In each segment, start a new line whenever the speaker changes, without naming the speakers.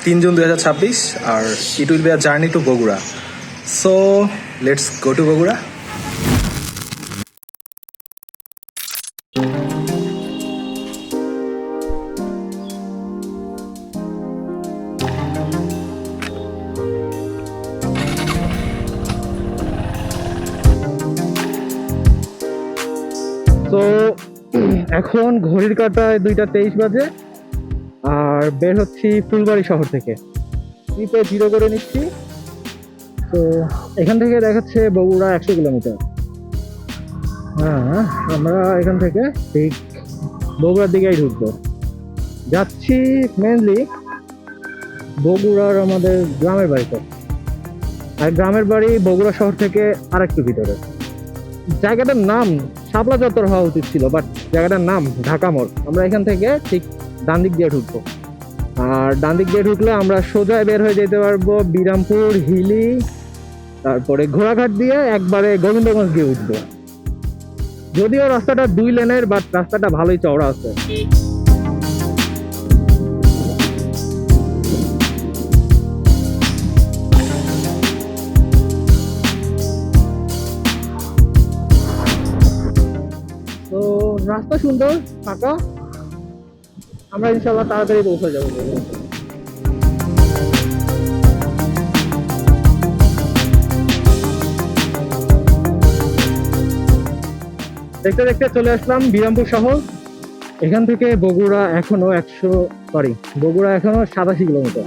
3 June 2026, আর it will be a journey to Bogura. So let's go to Bogura.
তো এখন ঘড়ির কাঁটায় 2:23 বাজে, আর বের হচ্ছি ফুলবাড়ি শহর থেকে। ট্রিপে 0 করে নিচ্ছি। তো এখান থেকে দেখাচ্ছে বগুড়া 100 কিলোমিটার। হ্যাঁ, আমরা এখান থেকে ঠিক বগুড়ার দিকেই ঢুকবো। যাচ্ছি মেনলি বগুড়ার আমাদের গ্রামের বাড়িতে, আর গ্রামের বাড়ি বগুড়া শহর থেকে আরেকটু ভিতরে। জায়গাটার নাম শাপলা চত্বর হওয়া উচিত ছিল, বাট জায়গাটার নাম ঢাকা মোড়। আমরা এখান থেকে ঠিক ডান দিক দিয়ে ঢুকবো, আর ডান দিক দিয়ে ঢুকলে আমরা সোজা বের হয়ে যেতে পারবো বিরামপুর, হিলি, তারপরে ঘোড়াঘাট দিয়ে একবারে গোবিন্দগঞ্জ দিয়ে উঠবো। যদিও রাস্তাটা 2 লেনের, বাট রাস্তাটা ভালোই চওড়া আছে। তো রাস্তা সুন্দর, ফাঁকা। আমরা ইনশাল্লাহ তাড়াতাড়ি পৌঁছে যাবো। দেখতে দেখতে চলে আসলাম বিরামপুর শহর। এখান থেকে বগুড়া এখনো 87 কিলোমিটার।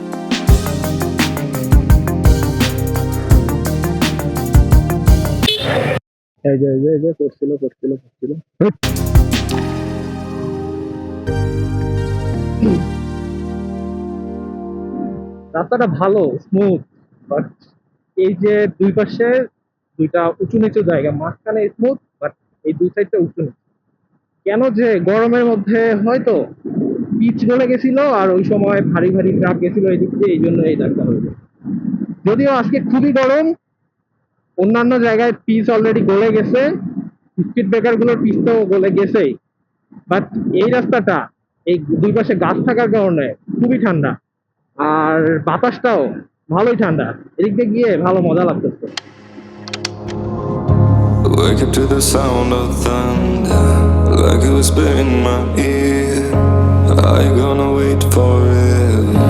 এই যে পড়ছিল। রাস্তাটা ভালো, স্মুথ, বাট এই যে দুই পাশে দুইটা উঁচু নিচু জায়গা, মাঝখানে স্মুথ, বাট এই দুই সাইডটা উঁচু নিচু। কেন যে গরমের মধ্যে হয়তো পিচ গলে গেছিল, আর ওই সময় ভারী ভারী ট্রাক গেছিল এই দিক দিয়ে, এই জন্য এই দাগটা হয়েছে। যদিও আজকে খুবই গরম, অন্যান্য জায়গায় পিচ অলরেডি গলে গেছে, স্পিড ব্রেকার গুলোর পিচ তো গলে গেছেই, বাট এই রাস্তাটা এই দুই পাশে গাছ থাকার কারণে খুবই ঠান্ডা, আর বাতাসটাও ভালোই ঠান্ডা। এদিক দিয়ে গিয়ে ভালো মজা লাগতেছে।
Wake up to the sound of thunder, like it was in my ear. Are you gonna wait forever?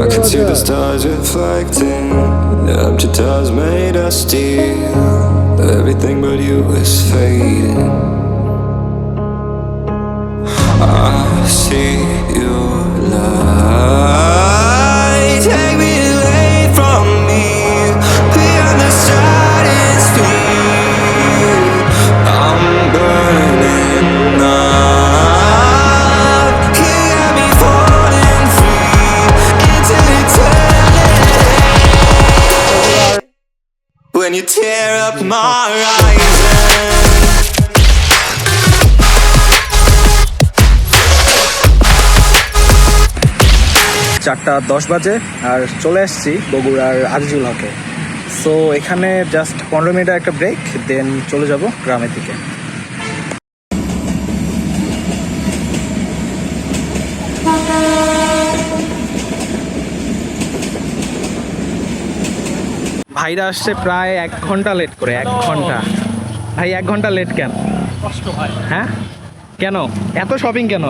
I can see the stars reflecting, the empty tires made of steel. Everything but you is fading. I see your light, take me away from me, beyond the stratosphere. I'm burning up, you got me falling free into eternity. When you tear up my horizon.
4:10 বাজে, আর চলে আসছি বগুড়ার আজিজুল হকে। So এখানে just 15 মিনিটের একটা break, দেন চলে যাব গ্রামের দিকে। ভাইরা আসছে প্রায় 1 ঘন্টা লেট করে। 1 ঘন্টা ভাই, 1 ঘন্টা লেট কেন?
কষ্ট হয়।
হ্যাঁ, কেন এত শপিং কেন?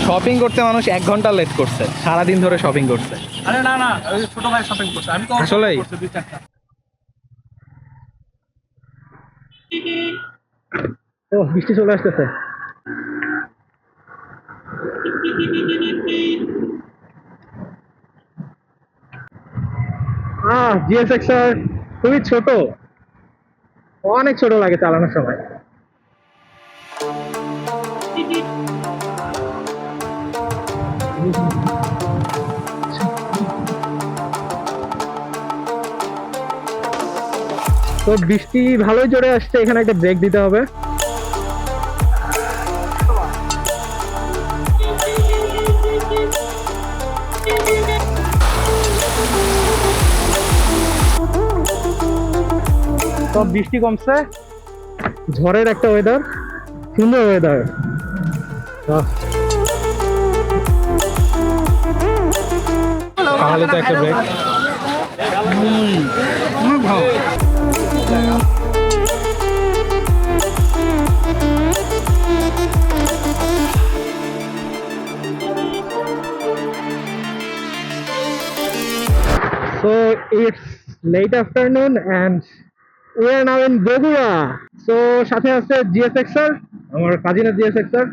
শপিং করতে মানুষ 1 ঘন্টা লেট করছে, সারাদিন ধরে শপিং করছে।
আরে না, ওই ছোট ভাই শপিং করছে, আমি তো
আসলেই?
2-4টা।
ও, বৃষ্টি চলে আসতেছে। জিএসএক্সআর খুবই ছোট, অনেক ছোট লাগে চালানোর সময়। তো বৃষ্টি ভালোই জোরে আসছে, এখানে একটা ব্রেক দিতে হবে। সব বৃষ্টি কমছে, ঝড়ের একটা ওয়েদার, সুন্দর ওয়েদার। ভালো তো একটা break. So it's late afternoon and we are now in Bogura. So সাথে আছে GSX স্যার, আমার কাজিনের GSX sir.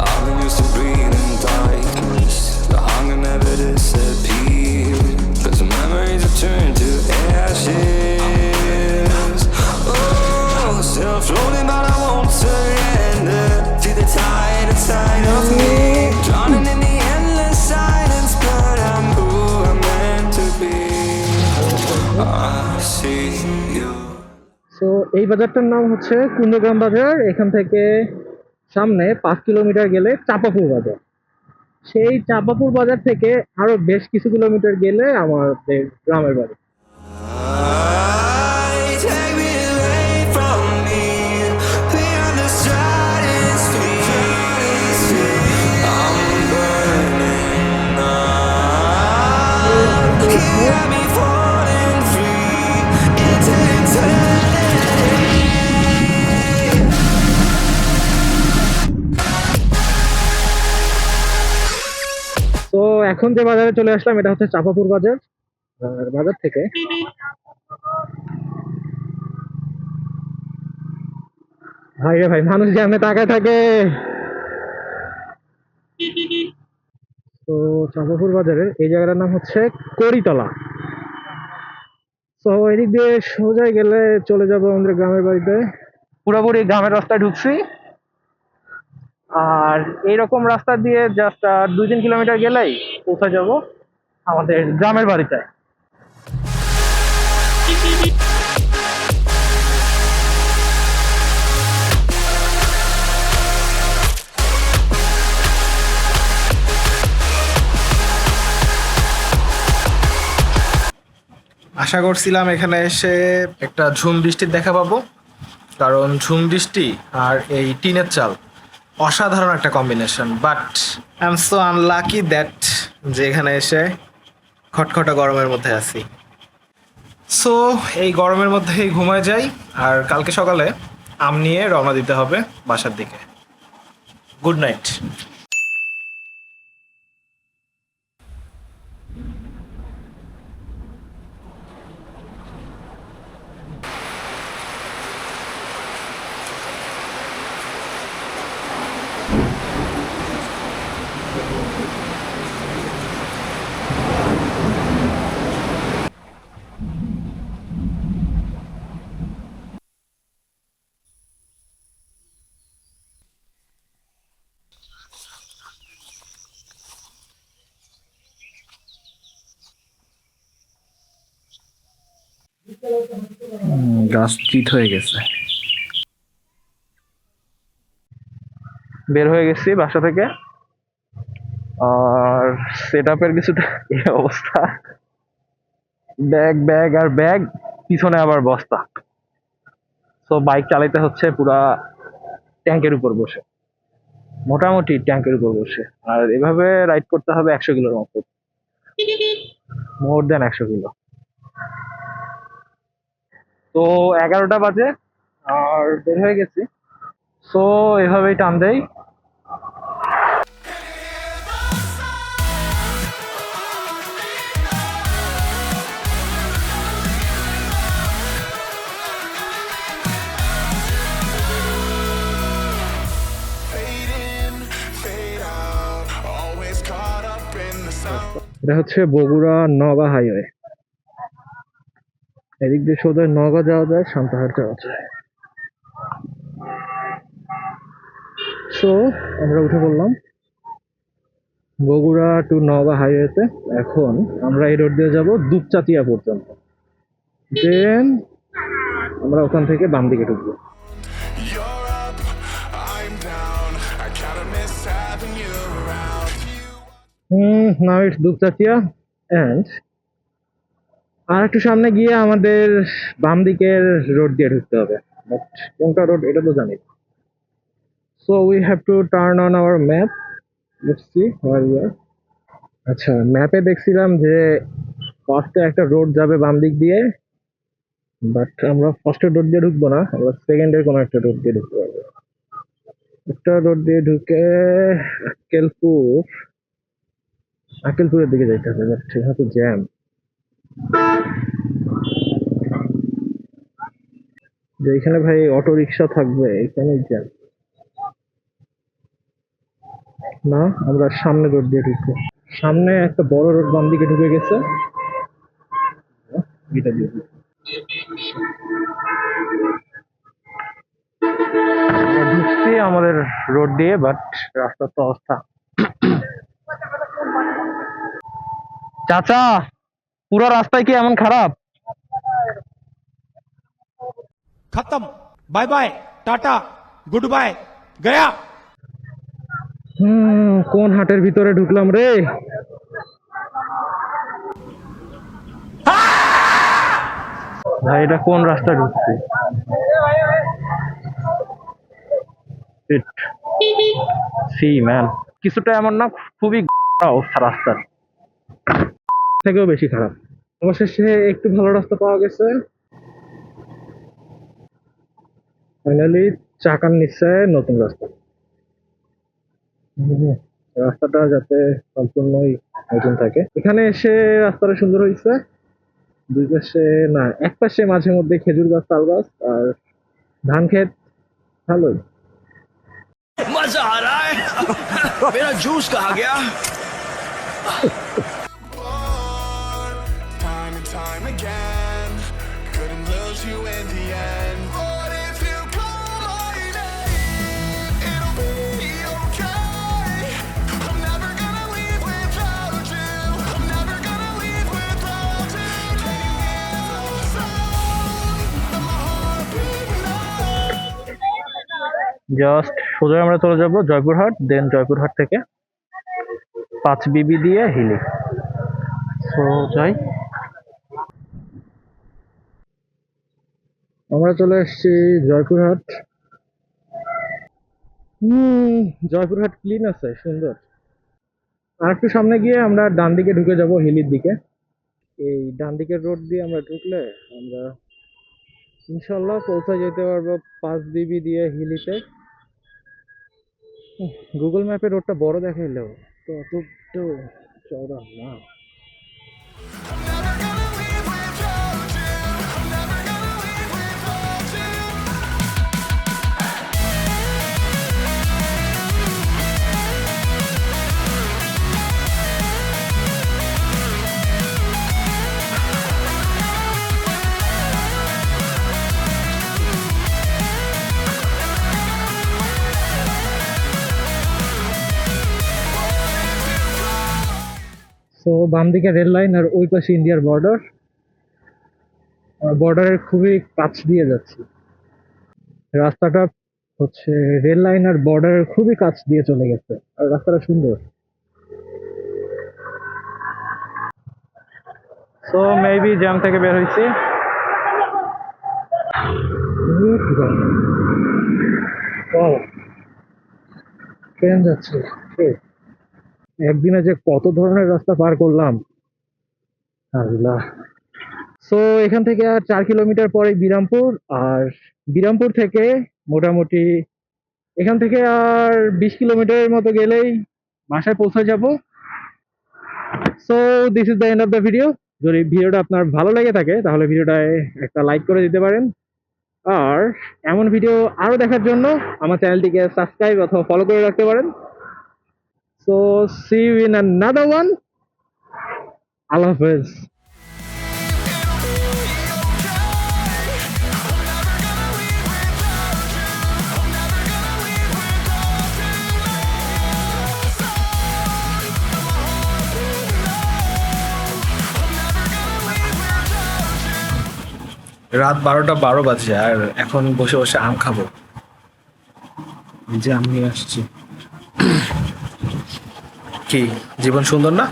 I've been used to breathing darkness. The hunger never disappeared. Cause the memories have turned to ashes. Oh, still floating, but I won't surrender to the tide inside of me. Drowning in the endless silence, but I'm who I'm meant to be. I see you.
So এই বাজারটার নাম হচ্ছে কুন্ডগ্রাম বাজার। এখান থেকে সামনে 5 kilometre গেলে চাপাপুর বাজার। সেই চাপাপুর বাজার থেকে আরো বেশ কিছু কিলোমিটার গেলে আমাদের গ্রামের বাড়ি।
Take me away from me, beyond the stratosphere. I'm burning up. You got me falling free into eternity.
তো এখন যে বাজারে চলে আসলাম এটা হচ্ছে চাপাপুর বাজার। আর বাজার থেকে ভাই রে ভাই, মানুষ যেমন তাকায় থাকে। তো চাপাপুর বাজারের এই জায়গাটার নাম হচ্ছে কড়িতলা। তো এদিক দিয়ে সোজাই গেলে চলে যাবো আমাদের গ্রামের বাড়িতে। পুরোপুরি গ্রামের রাস্তায় ঢুকছি, আর এইরকম রাস্তা দিয়ে জাস্ট 2-3 কিলোমিটার গেলেই পৌঁছে যাব আমাদের গ্রামের বাড়িতে।
আশা করছিলাম এখানে এসে একটা ঝুম বৃষ্টির দেখা পাবো, কারণ ঝুম বৃষ্টি আর এই টিনের চাল অসাধারণ একটা combination. But I am so unlucky that যে এখানে এসে খটখটা গরমের মধ্যে আছি। সো এই গরমের মধ্যেই ঘুমায় যাই, আর কালকে সকালে আম নিয়ে রওনা দিতে হবে বাসার দিকে। Good night. গাছ চিত হয়ে গেছে।
বের হয়ে গেছি বাসা থেকে, আর সেট আপের কিছুটা এই অবস্থা। ব্যাগ ব্যাগ আর ব্যাগ, পিছনে আবার বস্তা। তো বাইক চালাইতে হচ্ছে পুরা ট্যাঙ্কের উপর বসে, মোটামুটি ট্যাঙ্কের উপর বসে। আর এভাবে রাইড করতে হবে 100 কিলোর মতো, মোর দেন 100 কিলো। তো 11টা বাজে আর বের হয়ে গেছি। সো এভাবেই টান দেই। এটা হচ্ছে বগুড়া নওগাঁ হাইওয়ে। এদিক দিয়ে সোজা নওগাঁ যাওয়া যায়, সান্তাহার যাওয়া যায়। সো আমরা উঠে পড়লাম বগুড়া টু নওগাঁ হাইওয়েতে। এখন আমরা এই রোড দিয়ে যাব দুপচাচিয়া পর্যন্ত, দেন আমরা ওখান থেকে বাম দিকে ঢুকবো।
You're up, I'm down. I kinda miss having you around.
Now it's Dupchanchia and আর একটু সামনে গিয়ে আমাদের বাম দিকের রোড দিয়ে ঢুকতে হবে, বাট কোনটা রোড এটা তো জানি। So we have to turn on our map, let's see where we are. আচ্ছা, ম্যাপে দেখছিলাম যে ফার্স্টে একটা রোড যাবে বাম দিক দিয়ে, বাট আমরা ফার্স্টের রোড দিয়ে ঢুকবো না, আমরা সেকেন্ডের কোনো একটা রোড দিয়ে ঢুকতে পারবো। একটা রোড দিয়ে ঢুকে আক্কেলপুর, আক্কেলপুরের দিকে যাইতে হবে, বাট সেখানে তো জ্যাম। যে এখানে ভাই অটো রিক্সা থাকবে, এখানেই জ্যাম। না, আমরা সামনে রোড দিয়ে ঢুকবো। সামনে একটা বড় রোড বাম দিকে ঢুকে গেছে, এটা দিয়ে ঢুকবো। আমরা ঢুকছি আমাদের রোড দিয়ে, বাট রাস্তার তো অবস্থা। চাচা, পুরো রাস্তায় কি এমন খারাপ?
खत्म, bye bye, tata, goodbye, गया।
কোন হাটের ভিতরে ঢুকলাম রে? ভাই এটা কোন রাস্তা ঢুকছি? সি ম্যান, কিছুটা এমন না, খুবই অবস্থা রাস্তার, থেকেও বেশি খারাপ। অবশেষে একটু ভালো রাস্তা পাওয়া গেছে ফাইনালি, চাকার নিচে নতুন রাস্তা। রাস্তাটা যাতে সম্পূর্ণই নতুন থাকে। এখানে এসে রাস্তাটা সুন্দর হয়েছে, দুই পাশে না এক পাশে মাঝে মধ্যে খেজুর গাছ, তাল গাছ আর ধান ক্ষেত, ভালোই।
मजा आ रहा है मेरा जूस कहाँ गया time and time again couldn't lose you in the end but if you call my name it'll be okay I'm never gonna leave without you I'm never gonna leave without you can you hear the sound of my heart beating out
just সোজা আমরা চলে যাব জয়পুরহাট, দেন জয়পুরহাট থেকে 5 বিবি দিয়ে Hili. So যাই, আমরা চলে এসেছি জয়পুরহাট। জয়পুরহাট ক্লিন আছে, সুন্দর। আর একটু সামনে গিয়ে আমরা ডান দিকে ঢুকে যাব হিলির দিকে। এই ডান দিকের রোড দিয়ে আমরা ঢুকলে আমরা ইনশাল্লাহ পৌঁছে যেতে পারবো 5 বিবি দিয়ে হিলিতে। গুগল ম্যাপে রোডটা বড় দেখাইলেও তো অত চওড়া না। সো বাম দিকে রেল লাইন আর ওই পাশে ইন্ডিয়ার বর্ডার, বর্ডারের খুবই কাছ দিয়ে যাচ্ছি। রাস্তাটা হচ্ছে রেল লাইন আর বর্ডারের খুবই কাছ দিয়ে চলে গেছে, আর রাস্তাটা সুন্দর। সো মেবি জ্যাম থেকে বের হয়েছি। ট্রেন যাচ্ছে, একদিনে যে কত ধরনের রাস্তা পার করলাম আল্লাহ। সো এখান থেকে আর 4 কিলোমিটার পরে বিরামপুর, আর বিরামপুর থেকে মোটামুটি এখান থেকে আর 20 কিলোমিটারের মতো গেলেই বাসায় পৌঁছে যাব। So this is the end of the video. যদি ভিডিওটা আপনার ভালো লেগে থাকে তাহলে ভিডিওটায় একটা লাইক করে দিতে পারেন, আর এমন ভিডিও আরো দেখার জন্য আমার চ্যানেলটিকে সাবস্ক্রাইব অথবা ফলো করে রাখতে পারেন। So see you in another one. আল্লাহ হাফেজ।
okay
রাত 12টা 12 বাজে আর এখন বসে বসে আম খাবো। এই যে আম নিয়ে আসছি। কি জীবন সুন্দর না?